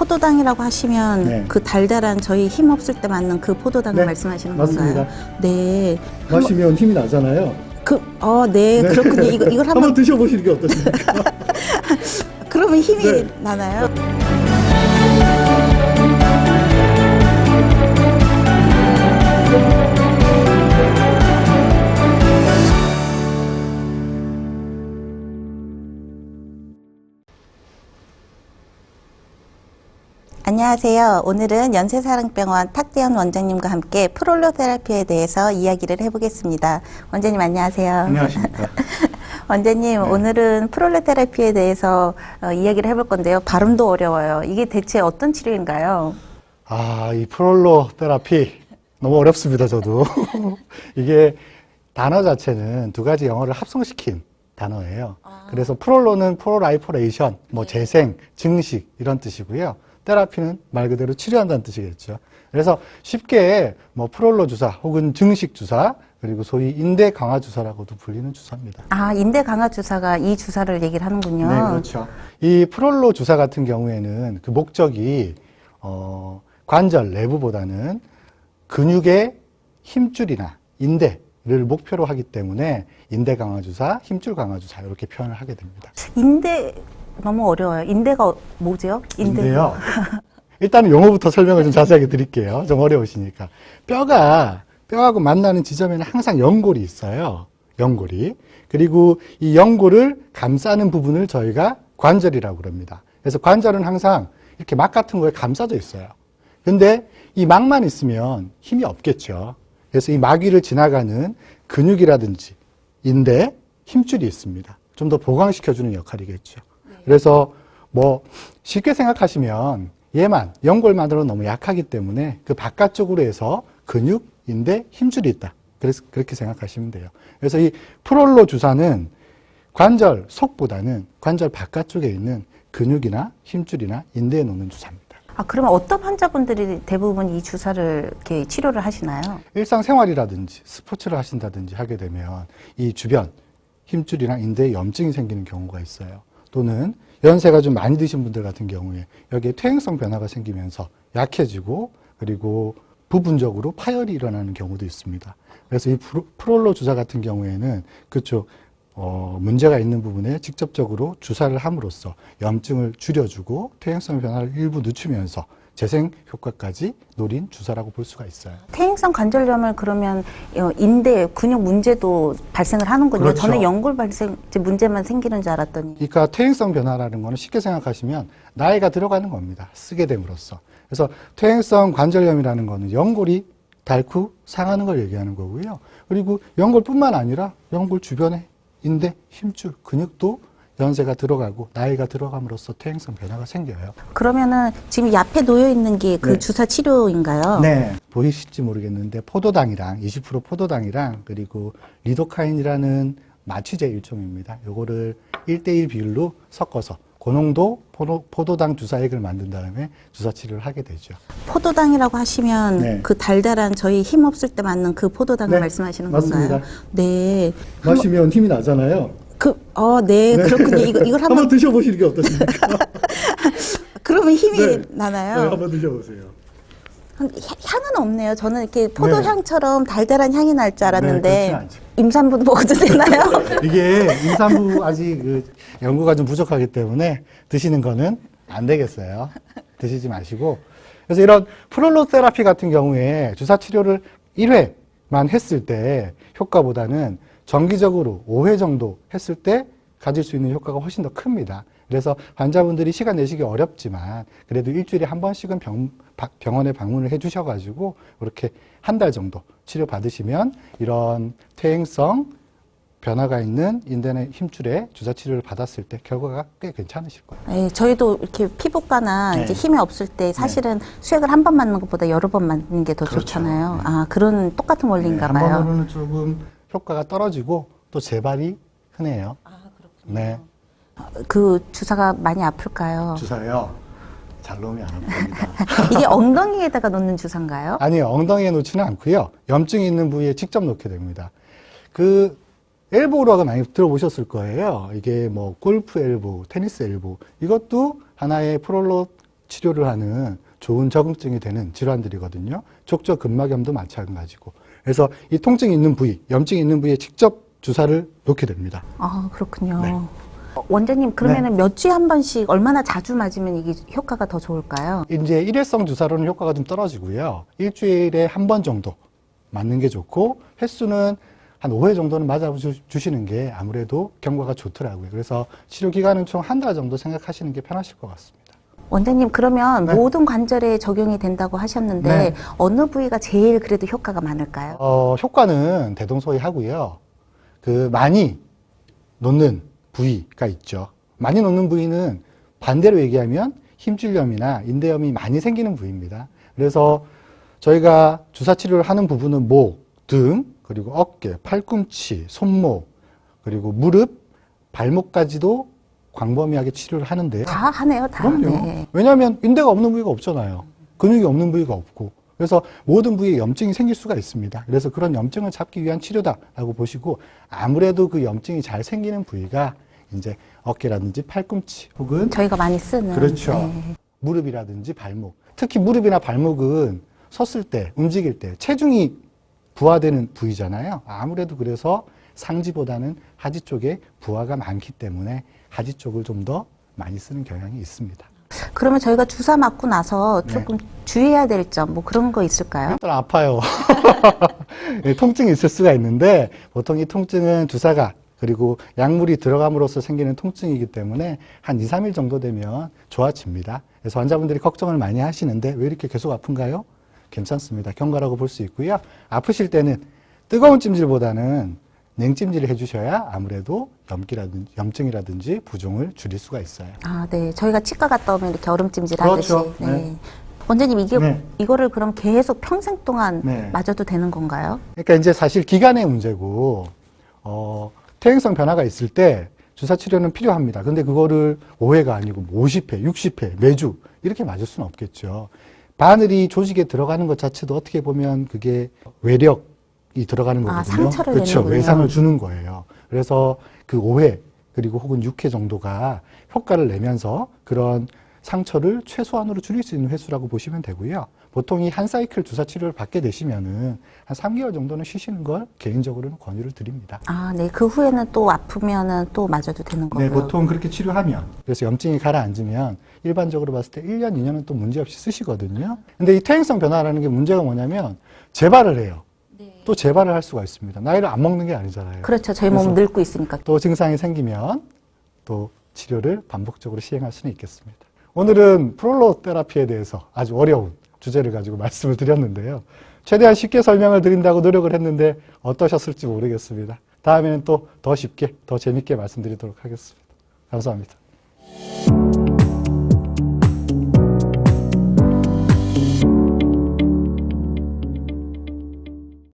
포도당이라고 하시면 네. 그 달달한 저희 힘 없을 때 맞는 그 포도당을 네, 말씀하시는 맞습니다. 건가요? 네. 마시면 힘이 나잖아요. 네, 네. 그렇군요. 이걸 한번 한번 드셔보시는 게 어떠십니까? 그러면 힘이 네. 나나요? 안녕하세요. 오늘은 연세사랑병원 탁대현 원장님과 함께 프롤로 테라피에 대해서 이야기를 해보겠습니다. 원장님 안녕하세요. 안녕하십니까. 원장님, 네. 오늘은 프롤로 테라피에 대해서 이야기를 해볼 건데요. 발음도 어려워요. 이게 대체 어떤 치료인가요? 이 프롤로 테라피 너무 어렵습니다, 저도. 이게 단어 자체는 두 가지 영어를 합성시킨 단어예요. 그래서 프롤로는 프로라이포레이션, 재생, 증식 이런 뜻이고요. 테라피는 말 그대로 치료한다는 뜻이겠죠. 그래서 쉽게 프롤로 주사 혹은 증식 주사 그리고 소위 인대 강화 주사라고도 불리는 주사입니다. 인대 강화 주사가 이 주사를 얘기를 하는군요. 네, 그렇죠. 이 프롤로 주사 같은 경우에는 그 목적이 관절 내부보다는 근육의 힘줄이나 인대를 목표로 하기 때문에 인대 강화 주사, 힘줄 강화 주사 이렇게 표현을 하게 됩니다. 인대 너무 어려워요. 인대가 뭐죠? 인대요. 일단은 용어부터 설명을 좀 자세하게 드릴게요. 좀 어려우시니까. 뼈하고 만나는 지점에는 항상 연골이 있어요. 연골이. 그리고 이 연골을 감싸는 부분을 저희가 관절이라고 그럽니다. 그래서 관절은 항상 이렇게 막 같은 거에 감싸져 있어요. 근데 이 막만 있으면 힘이 없겠죠. 그래서 이 막 위를 지나가는 근육이라든지 인대, 힘줄이 있습니다. 좀 더 보강시켜주는 역할이겠죠. 그래서 쉽게 생각하시면 얘만, 연골만으로 너무 약하기 때문에 그 바깥쪽으로 해서 근육, 인대, 힘줄이 있다. 그래서 그렇게 생각하시면 돼요. 그래서 이 프롤로 주사는 관절 속보다는 관절 바깥쪽에 있는 근육이나 힘줄이나 인대에 놓는 주사입니다. 그러면 어떤 환자분들이 대부분 이 주사를 이렇게 치료를 하시나요? 일상생활이라든지 스포츠를 하신다든지 하게 되면 이 주변 힘줄이나 인대에 염증이 생기는 경우가 있어요. 또는 연세가 좀 많이 드신 분들 같은 경우에 여기에 퇴행성 변화가 생기면서 약해지고 그리고 부분적으로 파열이 일어나는 경우도 있습니다. 그래서 이 프롤로 주사 같은 경우에는 그쪽 문제가 있는 부분에 직접적으로 주사를 함으로써 염증을 줄여주고 퇴행성 변화를 일부 늦추면서 재생 효과까지 노린 주사라고 볼 수가 있어요. 퇴행성 관절염을 그러면 인대, 근육 문제도 발생을 하는군요. 그렇죠. 저는 연골 발생 문제만 생기는 줄 알았더니. 그러니까 퇴행성 변화라는 거는 쉽게 생각하시면 나이가 들어가는 겁니다. 쓰게 됨으로써. 그래서 퇴행성 관절염이라는 거는 연골이 닳고 상하는 걸 얘기하는 거고요. 그리고 연골뿐만 아니라 연골 주변에 인대, 힘줄, 근육도 연세가 들어가고 나이가 들어감으로써 퇴행성 변화가 생겨요. 그러면은 지금 이 앞에 놓여 있는 게 그 네. 주사 치료인가요? 네. 보이실지 모르겠는데 포도당이랑 20% 포도당이랑 그리고 리도카인이라는 마취제 일종입니다. 요거를 1대1 비율로 섞어서 고농도 포도당 주사액을 만든 다음에 주사 치료를 하게 되죠. 포도당이라고 하시면 네. 그 달달한 저희 힘 없을 때 맞는 그 포도당을 네, 말씀하시는 맞습니다. 건가요? 네. 마시면 힘이 나잖아요. 네, 그렇군요. 이걸 한번 드셔보시는 게 어떠십니까? 그러면 힘이 네. 나나요? 네, 한번 드셔보세요. 향은 없네요. 저는 이렇게 포도향처럼 달달한 향이 날 줄 알았는데 네, 그렇지 않죠. 임산부도 먹어도 되나요? 이게 임산부 아직 연구가 좀 부족하기 때문에 드시는 거는 안 되겠어요. 드시지 마시고. 그래서 이런 프롤로 테라피 같은 경우에 주사 치료를 1회만 했을 때 효과보다는 정기적으로 5회 정도 했을 때 가질 수 있는 효과가 훨씬 더 큽니다. 그래서 환자분들이 시간 내시기 어렵지만 그래도 일주일에 한 번씩은 병원에 방문을 해 주셔가지고 이렇게 한 달 정도 치료 받으시면 이런 퇴행성 변화가 있는 인대나 힘줄에 주사 치료를 받았을 때 결과가 꽤 괜찮으실 거예요. 네, 저희도 이렇게 피부과나 네. 이제 힘이 없을 때 사실은 수액을 한 번 맞는 것보다 여러 번 맞는 게 더 그렇죠. 좋잖아요. 그런 똑같은 원리인가 한 봐요. 번으로는 조금 효과가 떨어지고 또 재발이 흔해요. 그렇군요. 네. 그 주사가 많이 아플까요? 주사요. 잘 놓으면 안 아픕니다. 이게 엉덩이에다가 놓는 주사인가요? 아니요, 엉덩이에 놓지는 않고요. 염증이 있는 부위에 직접 놓게 됩니다. 그 엘보라고 많이 들어보셨을 거예요. 이게 골프 엘보, 테니스 엘보 이것도 하나의 프롤로 치료를 하는 좋은 적응증이 되는 질환들이거든요. 족저근막염도 마찬가지고. 그래서 이 통증이 있는 부위, 염증이 있는 부위에 직접 주사를 놓게 됩니다. 아, 그렇군요. 네. 원장님, 그러면은 몇 주에 한 번씩 얼마나 자주 맞으면 이게 효과가 더 좋을까요? 이제 일회성 주사로는 효과가 좀 떨어지고요. 일주일에 한 번 정도 맞는 게 좋고, 횟수는 한 5회 정도는 맞아주시는 게 아무래도 경과가 좋더라고요. 그래서 치료 기간은 총 한 달 정도 생각하시는 게 편하실 것 같습니다. 원장님, 그러면 네. 모든 관절에 적용이 된다고 하셨는데 네. 어느 부위가 제일 그래도 효과가 많을까요? 효과는 대동소이하고요. 많이 놓는 부위가 있죠. 많이 놓는 부위는 반대로 얘기하면 힘줄염이나 인대염이 많이 생기는 부위입니다. 그래서 저희가 주사 치료를 하는 부분은 목, 등, 그리고 어깨, 팔꿈치, 손목, 그리고 무릎, 발목까지도 광범위하게 치료를 하는데요. 다 하네요, 다. 그럼요. 네. 왜냐하면 인대가 없는 부위가 없잖아요. 근육이 없는 부위가 없고. 그래서 모든 부위에 염증이 생길 수가 있습니다. 그래서 그런 염증을 잡기 위한 치료다라고 보시고, 아무래도 그 염증이 잘 생기는 부위가 이제 어깨라든지 팔꿈치 혹은 저희가 많이 쓰는. 그렇죠. 네. 무릎이라든지 발목. 특히 무릎이나 발목은 섰을 때, 움직일 때 체중이 부하되는 부위잖아요. 아무래도 그래서 상지보다는 하지 쪽에 부하가 많기 때문에 하지 쪽을 좀 더 많이 쓰는 경향이 있습니다. 그러면 저희가 주사 맞고 나서 네. 조금 주의해야 될 점, 뭐 그런 거 있을까요? 일단 아파요. 예, 통증이 있을 수가 있는데 보통 이 통증은 주사가 그리고 약물이 들어감으로써 생기는 통증이기 때문에 한 2, 3일 정도 되면 좋아집니다. 그래서 환자분들이 걱정을 많이 하시는데 왜 이렇게 계속 아픈가요? 괜찮습니다. 경과라고 볼 수 있고요. 아프실 때는 뜨거운 찜질보다는 냉찜질을 해주셔야 아무래도 염증이라든지 부종을 줄일 수가 있어요. 아, 네. 저희가 치과 갔다 오면 이렇게 얼음찜질 그렇죠. 하듯이. 네. 네. 원장님, 네. 이거를 그럼 계속 평생 동안 네. 맞아도 되는 건가요? 그러니까 이제 사실 기간의 문제고, 퇴행성 변화가 있을 때 주사 치료는 필요합니다. 근데 그거를 5회가 아니고 50회, 60회, 매주 이렇게 맞을 수는 없겠죠. 바늘이 조직에 들어가는 것 자체도 어떻게 보면 그게 외력이 들어가는 거거든요. 상처를 그렇죠. 내는군요. 외상을 주는 거예요. 그래서 그 5회 그리고 혹은 6회 정도가 효과를 내면서 그런 상처를 최소한으로 줄일 수 있는 횟수라고 보시면 되고요. 보통 이 한 사이클 주사 치료를 받게 되시면은 한 3개월 정도는 쉬시는 걸 개인적으로는 권유를 드립니다. 아, 네. 그 후에는 또 아프면은 또 맞아도 되는 거고요. 네, 보통 그렇게 치료하면, 그래서 염증이 가라앉으면 일반적으로 봤을 때 1년, 2년은 또 문제없이 쓰시거든요. 근데 이 퇴행성 변화라는 게 문제가 뭐냐면 재발을 해요. 또 재발을 할 수가 있습니다. 나이를 안 먹는 게 아니잖아요. 그렇죠. 저희 몸은 늙고 있으니까. 또 증상이 생기면 또 치료를 반복적으로 시행할 수는 있겠습니다. 오늘은 프롤로 테라피에 대해서 아주 어려운 주제를 가지고 말씀을 드렸는데요. 최대한 쉽게 설명을 드린다고 노력을 했는데 어떠셨을지 모르겠습니다. 다음에는 또 더 쉽게, 더 재밌게 말씀드리도록 하겠습니다. 감사합니다.